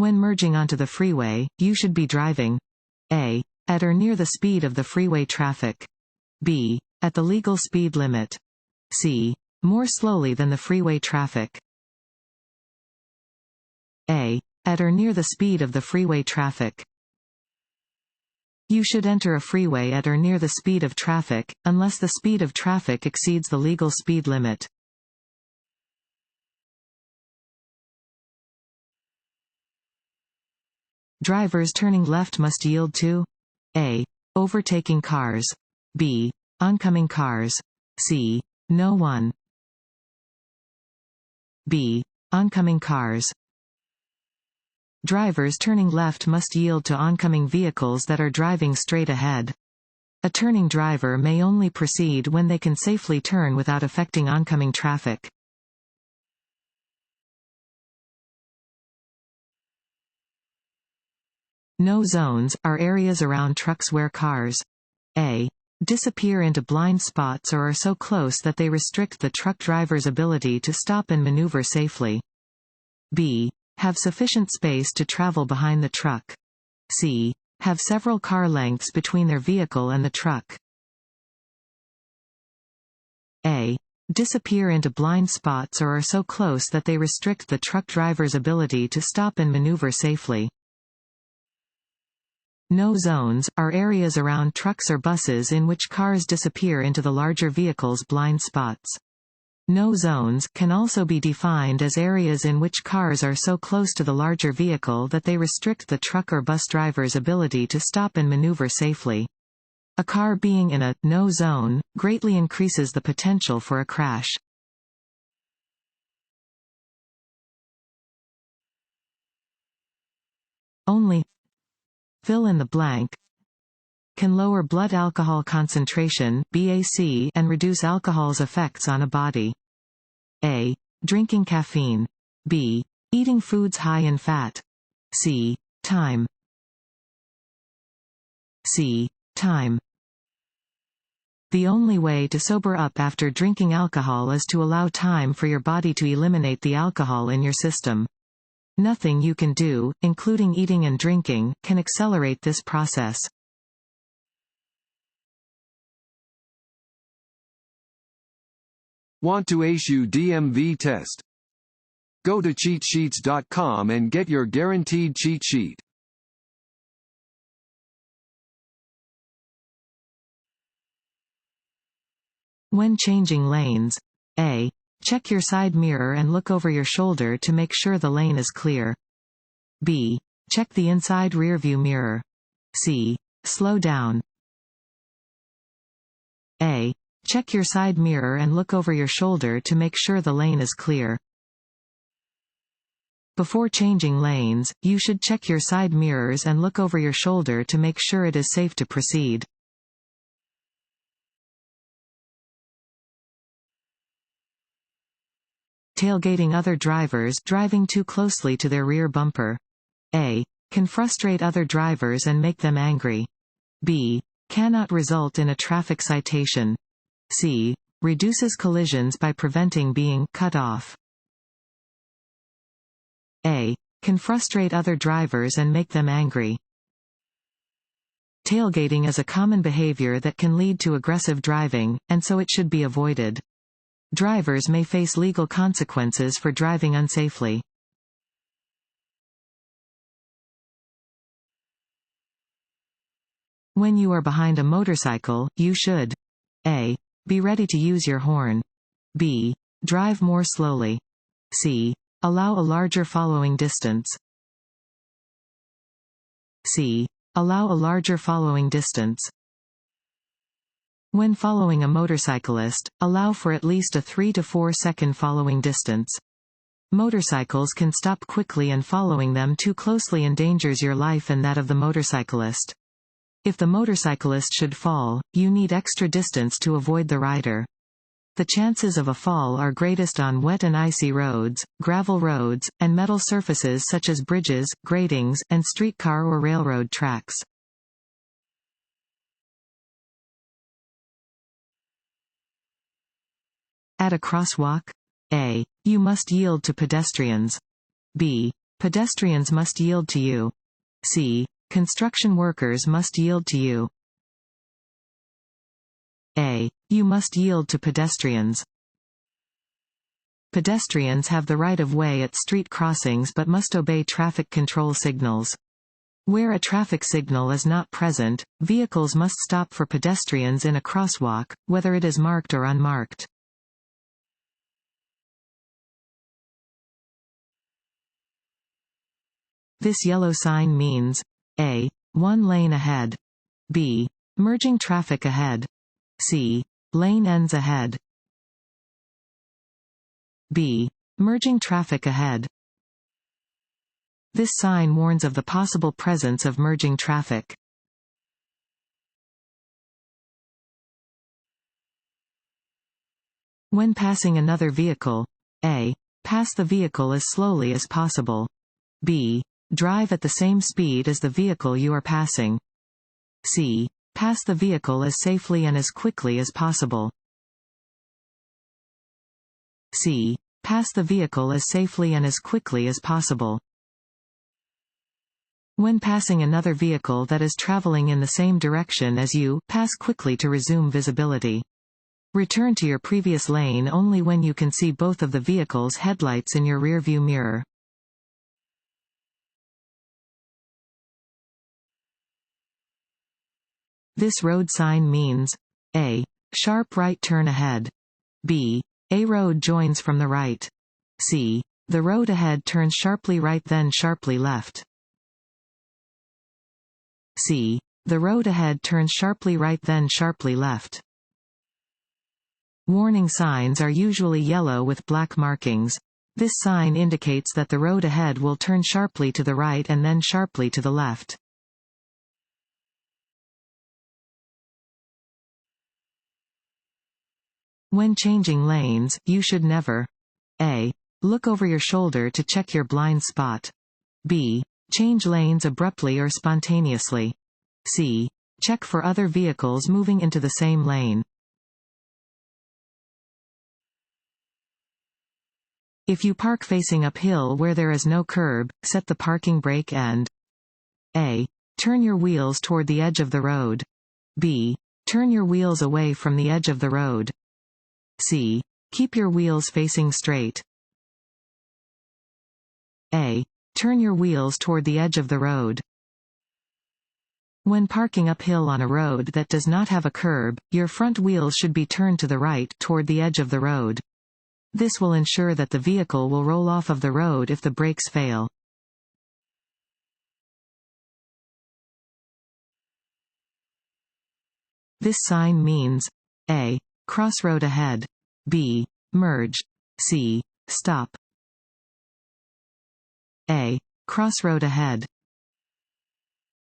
When merging onto the freeway, you should be driving a. At or near the speed of the freeway traffic. b. At the legal speed limit. c. More slowly than the freeway traffic. a. At or near the speed of the freeway traffic. You should enter a freeway at or near the speed of traffic, unless the speed of traffic exceeds the legal speed limit. Drivers turning left must yield to a. Overtaking cars. b. Oncoming cars. c. No one. b. Oncoming cars. Drivers turning left must yield to oncoming vehicles that are driving straight ahead. A turning driver may only proceed when they can safely turn without affecting oncoming traffic. No zones are areas around trucks where cars a. Disappear into blind spots or are so close that they restrict the truck driver's ability to stop and maneuver safely. b. Have sufficient space to travel behind the truck. c. Have several car lengths between their vehicle and the truck. a. Disappear into blind spots or are so close that they restrict the truck driver's ability to stop and maneuver safely. No zones are areas around trucks or buses in which cars disappear into the larger vehicle's blind spots. No zones can also be defined as areas in which cars are so close to the larger vehicle that they restrict the truck or bus driver's ability to stop and maneuver safely. A car being in a no zone greatly increases the potential for a crash. Only fill in the blank can lower blood alcohol concentration (BAC) and reduce alcohol's effects on a body. A. Drinking caffeine. B. Eating foods high in fat. C. Time. C. Time. The only way to sober up after drinking alcohol is to allow time for your body to eliminate the alcohol in your system. Nothing you can do, including eating and drinking, can accelerate this process. Want to issue DMV test? Go to cheatsheets.com and get your guaranteed cheat sheet. When changing lanes, a. Check your side mirror and look over your shoulder to make sure the lane is clear. b. Check the inside rearview mirror. c. Slow down. a. Check your side mirror and look over your shoulder to make sure the lane is clear. Before changing lanes, you should check your side mirrors and look over your shoulder to make sure it is safe to proceed. Tailgating other drivers driving too closely to their rear bumper. A. Can frustrate other drivers and make them angry. B. Cannot result in a traffic citation. C. Reduces collisions by preventing being cut off. A. Can frustrate other drivers and make them angry. Tailgating is a common behavior that can lead to aggressive driving, and so it should be avoided. Drivers may face legal consequences for driving unsafely. When you are behind a motorcycle, you should a. Be ready to use your horn. b. Drive more slowly. c. Allow a larger following distance. c. Allow a larger following distance. When following a motorcyclist, allow for at least a 3 to 4 second following distance. Motorcycles can stop quickly and following them too closely endangers your life and that of the motorcyclist. If the motorcyclist should fall, you need extra distance to avoid the rider. The chances of a fall are greatest on wet and icy roads, gravel roads, and metal surfaces such as bridges, gratings, and streetcar or railroad tracks. At a crosswalk, a. You must yield to pedestrians. b. Pedestrians must yield to you. C. Construction workers must yield to you. A. You must yield to pedestrians. Pedestrians have the right of way at street crossings but must obey traffic control signals. Where a traffic signal is not present, vehicles must stop for pedestrians in a crosswalk, whether it is marked or unmarked. This yellow sign means A. One lane ahead. B. Merging traffic ahead. C. Lane ends ahead. B. Merging traffic ahead. This sign warns of the possible presence of merging traffic. When passing another vehicle, A. Pass the vehicle as slowly as possible. B. Drive at the same speed as the vehicle you are passing. C. Pass the vehicle as safely and as quickly as possible. C. Pass the vehicle as safely and as quickly as possible. When passing another vehicle that is traveling in the same direction as you, pass quickly to resume visibility. Return to your previous lane only when you can see both of the vehicle's headlights in your rearview mirror. This road sign means A. Sharp right turn ahead. B. A road joins from the right. C. The road ahead turns sharply right then sharply left. C. The road ahead turns sharply right then sharply left. Warning signs are usually yellow with black markings. This sign indicates that the road ahead will turn sharply to the right and then sharply to the left. When changing lanes, you should never A. Look over your shoulder to check your blind spot. B. Change lanes abruptly or spontaneously. C. Check for other vehicles moving into the same lane. If you park facing uphill where there is no curb, set the parking brake and A. Turn your wheels toward the edge of the road. B. Turn your wheels away from the edge of the road. C. Keep your wheels facing straight. A. Turn your wheels toward the edge of the road. When parking uphill on a road that does not have a curb, your front wheels should be turned to the right, toward the edge of the road. This will ensure that the vehicle will roll off of the road if the brakes fail. This sign means A. Crossroad ahead. B. Merge. C. Stop. A. Crossroad ahead.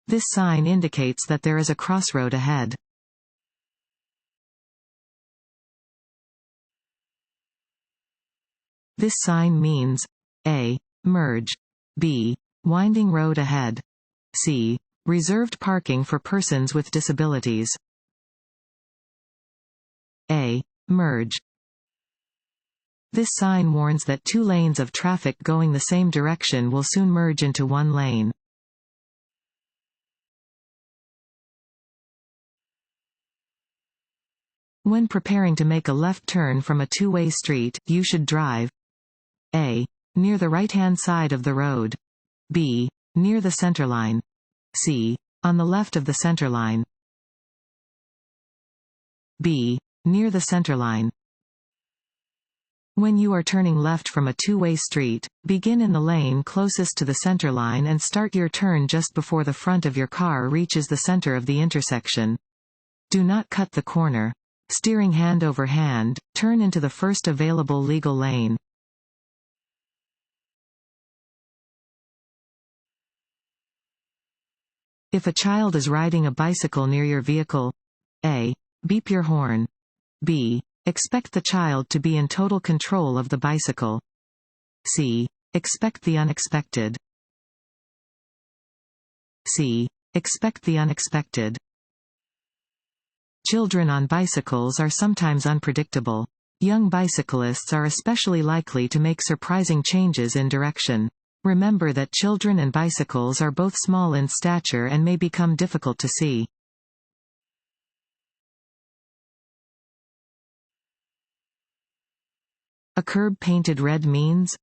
This sign indicates that there is a crossroad ahead. This sign means A. Merge. B. Winding road ahead. C. Reserved parking for persons with disabilities. A. Merge. This sign warns that two lanes of traffic going the same direction will soon merge into one lane. When preparing to make a left turn from a two-way street, you should drive A. Near the right-hand side of the road. B. Near the centerline. C. On the left of the centerline. B. Near the centerline. When you are turning left from a two-way street, begin in the lane closest to the centerline and start your turn just before the front of your car reaches the center of the intersection. Do not cut the corner. Steering hand over hand, turn into the first available legal lane. If a child is riding a bicycle near your vehicle, A. Beep your horn. B. Expect the child to be in total control of the bicycle. C. Expect the unexpected. C. Expect the unexpected. Children on bicycles are sometimes unpredictable. Young bicyclists are especially likely to make surprising changes in direction. Remember that children and bicycles are both small in stature and may become difficult to see. A curb painted red means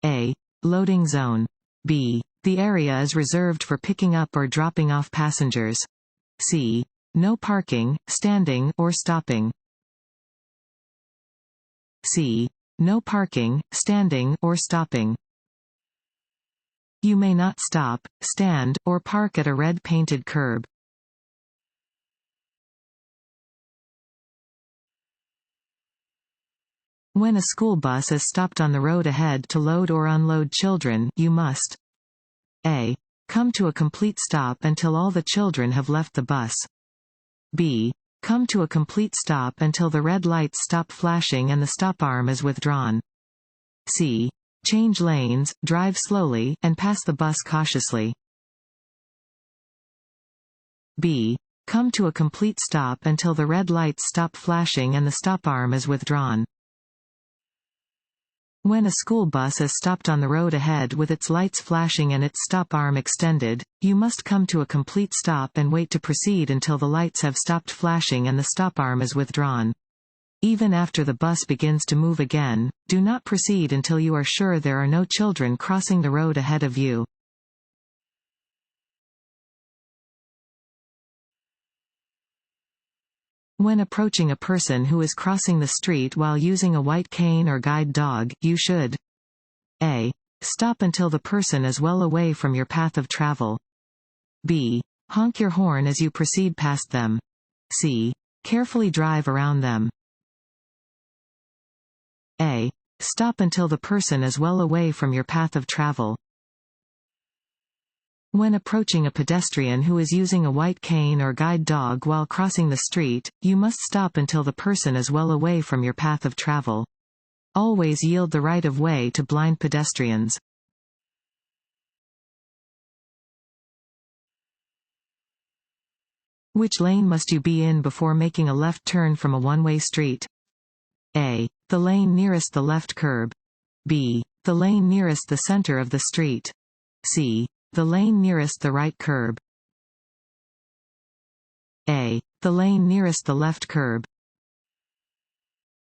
A. Loading zone. B. The area is reserved for picking up or dropping off passengers. C. No parking, standing, or stopping. C. No parking, standing, or stopping. You may not stop, stand, or park at a red painted curb. When a school bus is stopped on the road ahead to load or unload children, you must A. Come to a complete stop until all the children have left the bus. B. Come to a complete stop until the red lights stop flashing and the stop arm is withdrawn. C. Change lanes, drive slowly, and pass the bus cautiously. B. Come to a complete stop until the red lights stop flashing and the stop arm is withdrawn. When a school bus is stopped on the road ahead with its lights flashing and its stop arm extended, you must come to a complete stop and wait to proceed until the lights have stopped flashing and the stop arm is withdrawn. Even after the bus begins to move again, do not proceed until you are sure there are no children crossing the road ahead of you. When approaching a person who is crossing the street while using a white cane or guide dog, you should A. Stop until the person is well away from your path of travel. B. Honk your horn as you proceed past them. C. Carefully drive around them. A. Stop until the person is well away from your path of travel. When approaching a pedestrian who is using a white cane or guide dog while crossing the street, you must stop until the person is well away from your path of travel. Always yield the right of way to blind pedestrians. Which lane must you be in before making a left turn from a one-way street? A. The lane nearest the left curb. B. The lane nearest the center of the street. C. The lane nearest the right curb. A. The lane nearest the left curb.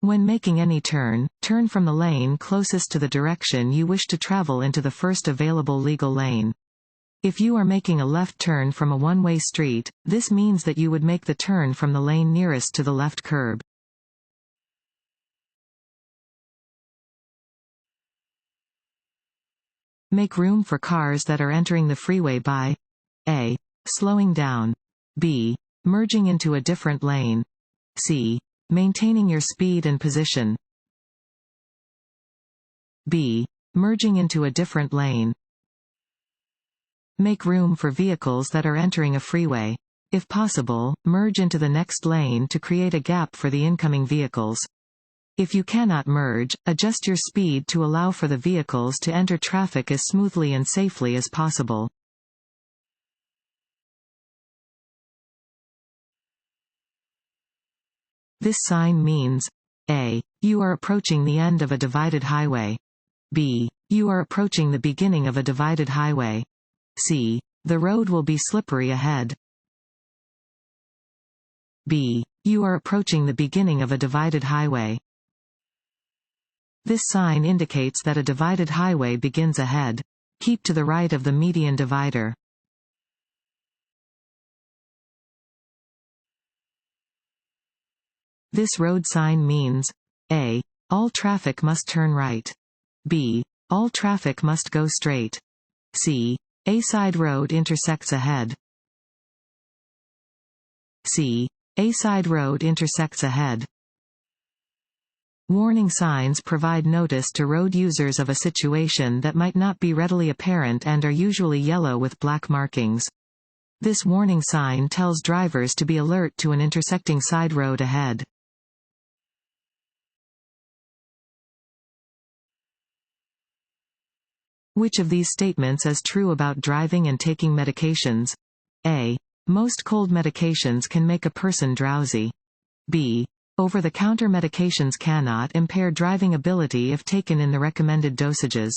When making any turn, turn from the lane closest to the direction you wish to travel into the first available legal lane. If you are making a left turn from a one-way street, this means that you would make the turn from the lane nearest to the left curb. Make room for cars that are entering the freeway by A. Slowing down. B. Merging into a different lane. C. Maintaining your speed and position. B. Merging into a different lane. Make room for vehicles that are entering a freeway. If possible, merge into the next lane to create a gap for the incoming vehicles. If you cannot merge, adjust your speed to allow for the vehicles to enter traffic as smoothly and safely as possible. This sign means A. You are approaching the end of a divided highway. B. You are approaching the beginning of a divided highway. C. The road will be slippery ahead. B. You are approaching the beginning of a divided highway. This sign indicates that a divided highway begins ahead. Keep to the right of the median divider. This road sign means A. All traffic must turn right. B. All traffic must go straight. C. A side road intersects ahead. C. A side road intersects ahead. Warning signs provide notice to road users of a situation that might not be readily apparent and are usually yellow with black markings. This warning sign tells drivers to be alert to an intersecting side road ahead. Which of these statements is true about driving and taking medications? A. Most cold medications can make a person drowsy. B. Over-the-counter medications cannot impair driving ability if taken in the recommended dosages.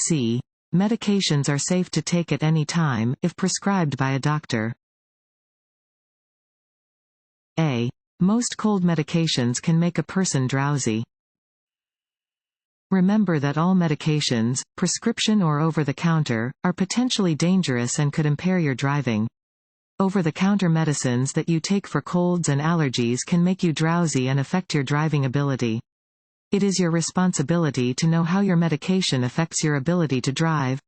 C. Medications are safe to take at any time, if prescribed by a doctor. A. Most cold medications can make a person drowsy. Remember that all medications, prescription or over-the-counter, are potentially dangerous and could impair your driving. Over-the-counter medicines that you take for colds and allergies can make you drowsy and affect your driving ability. It is your responsibility to know how your medication affects your ability to drive.